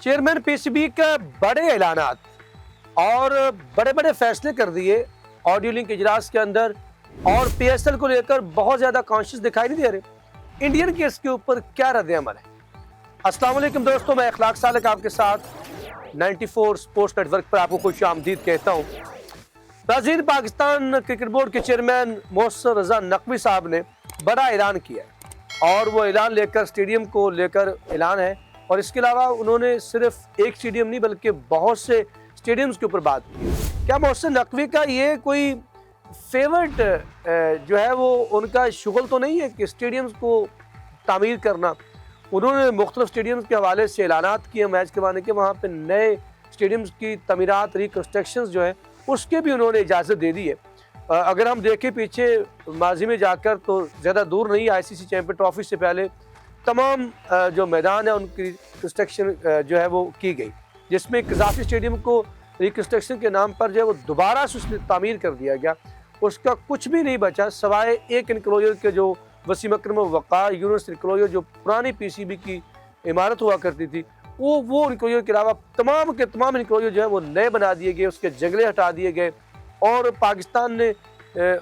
Chairman PCB का बड़े ऐलानात और बड़े बड़े फैसले कर दिए ऑडियो लिंक इजलास के अंदर, और पीएसएल को लेकर बहुत ज्यादा कॉन्शियस दिखाई नहीं दे रहे। इंडियन केस के ऊपर क्या रद्द-ए-अमल है? अस्सलाम वालेकुम दोस्तों, मैं इखलाक सालक आपके साथ 94 स्पोर्ट्स नेटवर्क पर आपको खुश आमदीद कहता हूँ। नाज़रीन, पाकिस्तान क्रिकेट बोर्ड के चेयरमैन मोहसिन रज़ा नकवी साहब ने बड़ा ऐलान किया है, और वो ऐलान लेकर स्टेडियम को लेकर ऐलान है। और इसके अलावा उन्होंने सिर्फ एक स्टेडियम नहीं बल्कि बहुत से स्टेडियम्स के ऊपर बात की। क्या मोहसिन नकवी का ये कोई फेवरेट जो है वो उनका शुगल तो नहीं है कि स्टेडियम्स को तामीर करना? उन्होंने मुख्तलिफ स्टेडियम्स के हवाले से ऐलानात किए मैच करवाने के, वहाँ पे नए स्टेडियम्स की तमीरात रिकन्स्ट्रक्शंस जो है उसके भी उन्होंने इजाज़त दे दी है। अगर हम देखें पीछे माजी में जाकर तो ज़्यादा दूर नहीं, आईसीसी चैंपियन ट्रॉफी से पहले तमाम जो मैदान है उनकी कंस्ट्रक्शन जो है वो की गई, जिसमें कज़ाफ़ी स्टेडियम को रिकन्स्ट्रक्शन के नाम पर जो है वो दोबारा से उसमें तामीर कर दिया गया। उसका कुछ भी नहीं बचा सवाए एक इनक्लोजर के, जो वसीम अकरम वक़ार यूनुस इनक्लोजर जो पुरानी पीसीबी की इमारत हुआ करती थी, वो इनक्लोजर के अलावा तमाम के तमाम इनक्लोजर जो है वो नए बना दिए गए, उसके जंगले हटा दिए गए। और पाकिस्तान ने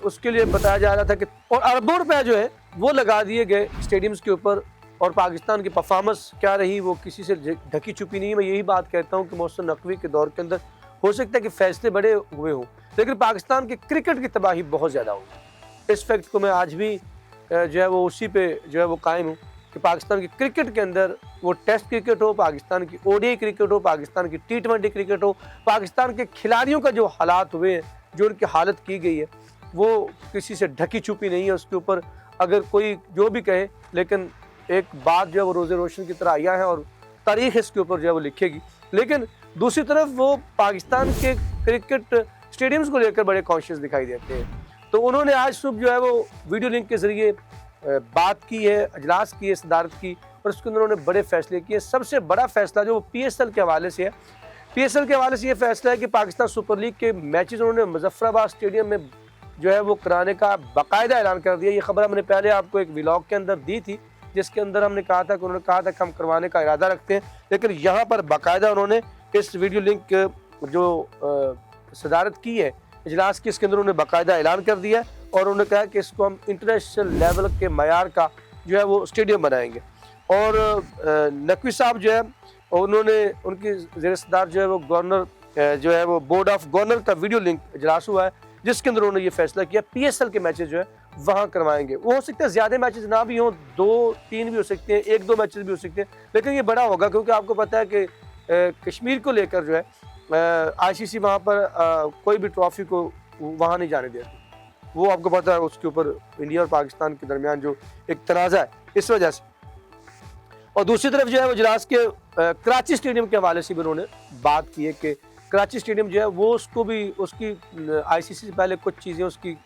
उसके लिए बताया जा रहा था कि और अरबों रुपये जो है वो लगा दिए गए स्टेडियम्स के ऊपर, और पाकिस्तान की परफॉर्मेंस क्या रही वो किसी से ढकी छुपी नहीं है। मैं यही बात कहता हूँ कि मोहसिन नकवी के दौर के अंदर हो सकता है कि फैसले बड़े हुए हों, लेकिन पाकिस्तान के क्रिकेट की तबाही बहुत ज़्यादा हुई। इस फैक्ट को मैं आज भी जो है वो उसी पे जो है वो कायम हूँ कि पाकिस्तान की क्रिकेट के अंदर, वो टेस्ट क्रिकेट हो, पाकिस्तान की ओडीआई क्रिकेट हो, पाकिस्तान की टी20 क्रिकेट हो, पाकिस्तान के खिलाड़ियों का जो हालात हुए हैं, जो उनकी हालत की गई है, वो किसी से ढकी छुपी नहीं है। उसके ऊपर अगर कोई जो भी कहे, लेकिन एक बात जो है वो रोज़े रोशन की तरह आया है और तारीख़ इसके ऊपर जो है वो लिखेगी। लेकिन दूसरी तरफ वो पाकिस्तान के क्रिकेट स्टेडियम्स को लेकर बड़े कॉन्शियस दिखाई देते हैं। तो उन्होंने आज सुबह जो है वो वीडियो लिंक के ज़रिए बात की है, अजलास की है सदारत की, और उसके अंदर उन्होंने बड़े फैसले किए। सबसे बड़ा फैसला जो पीएसएल के हवाले से है, पीएसएल के हवाले से ये फैसला है कि पाकिस्तान सुपर लीग के मैचेस उन्होंने मुजफ्फराबाद स्टेडियम में जो है वो कराने का बाकायदा ऐलान कर दिया। ये खबर हमने पहले आपको एक व्लॉग के अंदर दी थी, जिसके अंदर हमने कहा था कि उन्होंने कहा था कि हम करवाने का इरादा रखते हैं, लेकिन यहाँ पर बाकायदा उन्होंने इस वीडियो लिंक जो सदारत की है इजलास की, इसके अंदर उन्होंने बाकायदा ऐलान कर दिया, और उन्होंने कहा कि इसको हम इंटरनेशनल लेवल के मयार का जो है वो स्टेडियम बनाएंगे। और नकवी साहब जो है उन्होंने, उनकी ज़ेर सदार जो है वो गवर्नर जो है वो बोर्ड ऑफ गवर्नर का वीडियो लिंक इजलास हुआ है, जिसके अंदर उन्होंने ये फैसला किया पीएसएल के मैचेस जो है वहाँ करवाएंगे। वो हो सकता है ज़्यादा मैचेस ना भी हों, 2-3 भी हो सकते हैं, 1-2 मैचेस भी हो सकते हैं, लेकिन ये बड़ा होगा क्योंकि आपको पता है कि कश्मीर को लेकर जो है आईसीसी वहाँ पर कोई भी ट्रॉफी को वहाँ नहीं जाने देती। वो आपको पता है उसके ऊपर इंडिया और पाकिस्तान के दरमियान जो एक तनाज़ा है, इस वजह से। और दूसरी तरफ जो है वो इजलास के कराची स्टेडियम के हवाले से भी उन्होंने बात की है कि कराची स्टेडियम जो है वो उसको भी उसकी आईसीसी से पहले कुछ चीज़ें उसकी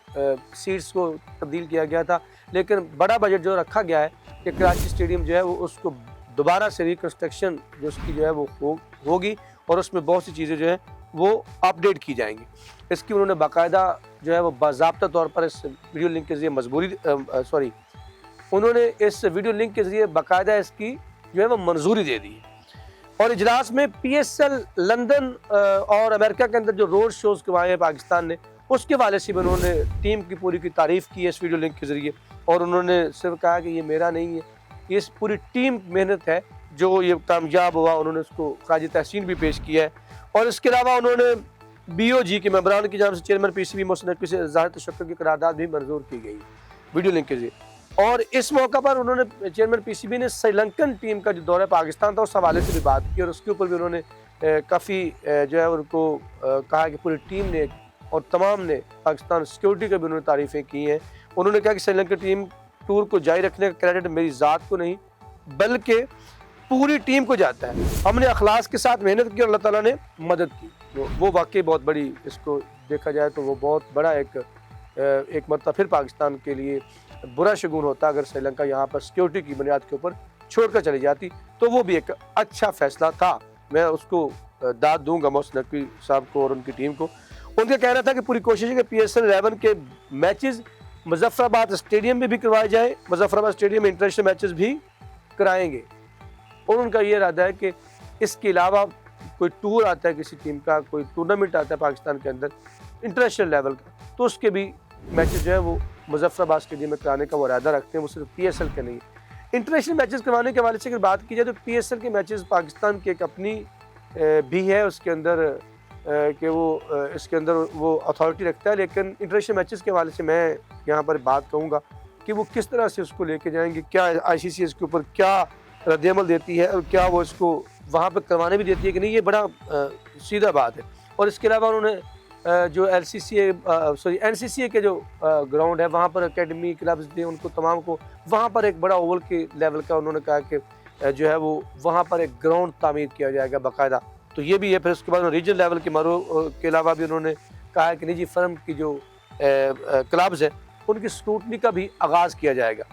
सीट्स को तब्दील किया गया था, लेकिन बड़ा बजट जो रखा गया है कि कराची स्टेडियम जो है वो उसको दोबारा से रिकन्स्ट्रक्शन जो उसकी जो है वो होगी, और उसमें बहुत सी चीज़ें जो है वो अपडेट की जाएंगी। इसकी उन्होंने बाकायदा जो है वो बाज़ाब्ता तौर पर इस वीडियो लिंक के ज़रिए उन्होंने इस वीडियो लिंक के ज़रिए बाकायदा इसकी जो है वो मंजूरी दे दी है। और इजलास में पीएसएल लंदन और अमेरिका के अंदर जो रोड शोज़ करवाए हैं पाकिस्तान ने, उसके हवाले से भी उन्होंने टीम की पूरी की तारीफ़ की है इस वीडियो लिंक के ज़रिए, और उन्होंने सिर्फ कहा कि ये मेरा नहीं है, ये पूरी टीम मेहनत है जो ये कामयाब हुआ। उन्होंने उसको ख़ारिज तहसीन भी पेश किया है। और इसके अलावा उन्होंने बीओजी के मेंबरान की जानिब से चेयरमैन पीसीबी मोहसिन नकवी से ज़ाहिर तशक्कुर की करारदाद भी मंजूर की गई वीडियो लिंक के ज़रिए। और इस मौका पर उन्होंने चेयरमैन पीसीबी ने श्रीलंकन टीम का जो दौरा पाकिस्तान था उस हवाले से भी बात की, और उसके ऊपर भी उन्होंने काफ़ी जो है उनको कहा कि पूरी टीम ने और तमाम ने पाकिस्तान सिक्योरिटी का भी उन्होंने तारीफ़ें की हैं। उन्होंने कहा कि श्रीलंकन टीम टूर को जारी रखने का क्रेडिट मेरी ज़ात को नहीं बल्कि पूरी टीम को जाता है। हमने अखलास के साथ मेहनत की और अल्लाह ताला ने मदद की। वो वाकई बहुत बड़ी, इसको देखा जाए तो वो बहुत बड़ा एक मरतबा फिर पाकिस्तान के लिए बुरा शगुन होता अगर श्रीलंका यहाँ पर सिक्योरिटी की बुनियाद के ऊपर छोड़कर चली जाती, तो वो भी एक अच्छा फैसला था। मैं उसको दाद दूंगा मोहसिन नकवी साहब को और उनकी टीम को। उनका कहना था कि पूरी कोशिश है कि पीएसएल 11 के मैचेस मुजफ्फराबाद स्टेडियम में भी करवाए जाए, मुजफ्फराबाद स्टेडियम में इंटरनेशनल मैचेस भी कराएंगे। और उनका ये इरादा है कि اس کے علاوہ کوئی ٹور آتا ہے کسی ٹیم کا، کوئی ٹورنامنٹ آتا ہے پاکستان کے اندر انٹرنیشنل لیول کا، تو اس کے بھی میچز جو ہے وہ مظفر آباد اسٹیڈیم میں کرانے کا وہ ارادہ رکھتے ہیں، وہ صرف پی ایس ایل کے نہیں ہے۔ انٹرنیشنل میچز کروانے کے حوالے سے اگر بات کی جائے تو پی ایس ایل کے میچز پاکستان کی ایک اپنی بھی ہے اس کے اندر کہ وہ اس کے اندر وہ اتھارٹی رکھتا ہے، لیکن انٹرنیشنل میچز کے حوالے سے میں یہاں پر بات کہوں گا کہ وہ کس طرح سے اس کو لے کے جائیں گے، کیا آئی سی سی اس کے اوپر کیا رد عمل دیتی ہے اور کیا وہ اس کو وہاں پہ کروانے بھی دیتی ہے کہ نہیں، یہ بڑا سیدھا بات ہے۔ اور اس کے علاوہ انہوں نے جو ایل سی سی اے این سی سی اے کے جو گراؤنڈ ہے وہاں پر اکیڈمی کلبز دیں ان کو تمام کو، وہاں پر ایک بڑا اوول کے لیول کا انہوں نے کہا کہ جو ہے وہ وہاں پر ایک گراؤنڈ تعمیر کیا جائے گا باقاعدہ، تو یہ بھی ہے۔ پھر اس کے بعد ریجنل لیول کے مرو کے علاوہ بھی انہوں نے کہا ہے کہ نجی فرم کی جو کلبز ہیں ان کی اسکروٹنی کا بھی آغاز کیا جائے گا۔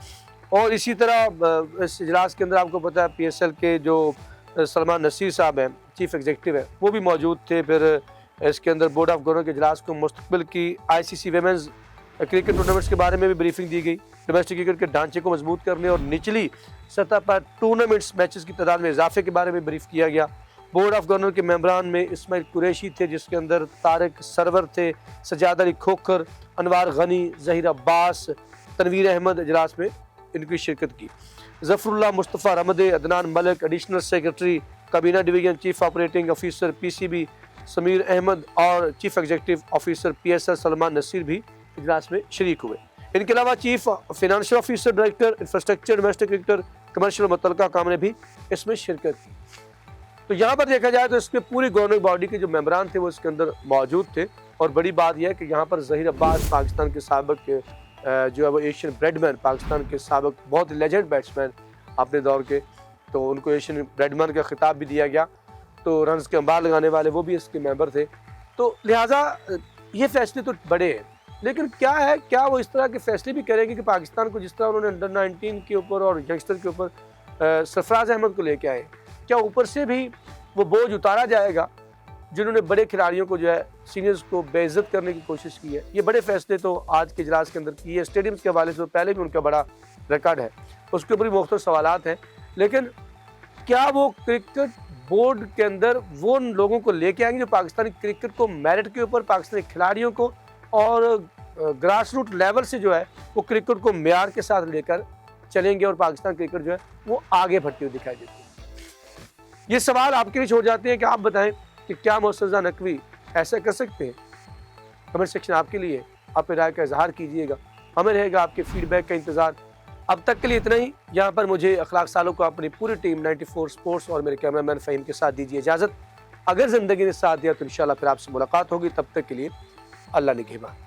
اور اسی طرح اس اجلاس کے اندر آپ کو پتہ ہے پی ایس ایل کے جو سلمان نصیر صاحب ہیں چیف ایگزیکٹو ہیں وہ بھی موجود تھے۔ پھر اس کے اندر بورڈ آف گورنر کے اجلاس کو مستقبل کی آئی سی سی ویمنز کرکٹ ٹورنامنٹس کے بارے میں بھی بریفنگ دی گئی، ڈومیسٹک کرکٹ کے ڈھانچے کو مضبوط کرنے اور نچلی سطح پر ٹورنامنٹس میچز کی تعداد میں اضافے کے بارے میں بریف کیا گیا۔ بورڈ آف گورنر کے ممبران میں اسماعیل قریشی تھے جس کے اندر طارق سرور تھے، سجاد علی کھوکھر، انوار غنی، ظہیر عباس، تنویر احمد اجلاس میں ان کی شرکت کی۔ ظفر اللہ مصطفیٰ رمدے، عدنان ملک ایڈیشنل سیکرٹری کابینہ division chief operating officer P C B Sameer Ahmed اور chief executive officer P S L Salman Naseer بھی اجلاس میں شریک ہوئے۔ ان کے علاوہ chief financial officer director infrastructure domestic cricketer commercial متعلقہ کام نے بھی اس میں شرکت کی۔ تو یہاں پر دیکھا جائے تو اس کے پوری گورننگ باڈی کے جو ممبران تھے وہ اس کے اندر موجود تھے، اور بڑی بات یہ ہے کہ یہاں پر ظہیر عباس پاکستان کے سابق جو ہے وہ ایشین بریڈ مین، پاکستان کے سابق بہت لیجنڈ بیٹسمین اپنے دور کے، تو ان کو ایشین بریڈ مین کا خطاب بھی دیا گیا، تو رنز کے انبار لگانے والے وہ بھی اس کے ممبر تھے۔ تو لہٰذا یہ فیصلے تو بڑے ہیں، لیکن کیا ہے، کیا وہ اس طرح کے فیصلے بھی کریں گے کہ پاکستان کو جس طرح انہوں نے انڈر 19 کے اوپر اور ینگسٹر کے اوپر سرفراز احمد کو لے کے آئے، کیا اوپر سے بھی وہ بوجھ اتارا جائے گا جنہوں نے بڑے کھلاڑیوں کو جو ہے سینئرز کو بے عزت کرنے کی کوشش کی ہے؟ یہ بڑے فیصلے تو آج کے اجلاس کے اندر کیے، اسٹیڈیمز کے حوالے سے پہلے بھی ان کا بڑا ریکارڈ ہے، اس کے اوپر بھی مختلف سوالات ہیں، لیکن کیا وہ کرکٹ بورڈ کے اندر وہ لوگوں کو لے کے آئیں گے جو پاکستانی کرکٹ کو میرٹ کے اوپر، پاکستانی کھلاڑیوں کو اور گراس روٹ لیول سے جو ہے وہ کرکٹ کو معیار کے ساتھ لے کر چلیں گے اور پاکستان کرکٹ جو ہے وہ آگے بڑھتی ہوئی دکھائی دیتی ہے؟ یہ سوال آپ کے لیے چھوڑ جاتے ہیں کہ آپ بتائیں کہ کیا معتزہ نقوی ایسا کر سکتے ہیں؟ کمنٹ سیکشن آپ کے لیے، آپ رائے کا اظہار کیجیے گا، ہمیں رہے گا آپ کے فیڈ بیک کا انتظار۔ اب تک کے لیے اتنا ہی، یہاں پر مجھے اخلاق سالوں کو اپنی پوری ٹیم 94 سپورٹس اور میرے کیمرہ مین فہیم کے ساتھ دیجیے اجازت۔ اگر زندگی نے ساتھ دیا تو انشاءاللہ پھر آپ سے ملاقات ہوگی، تب تک کے لیے اللہ نگہبان۔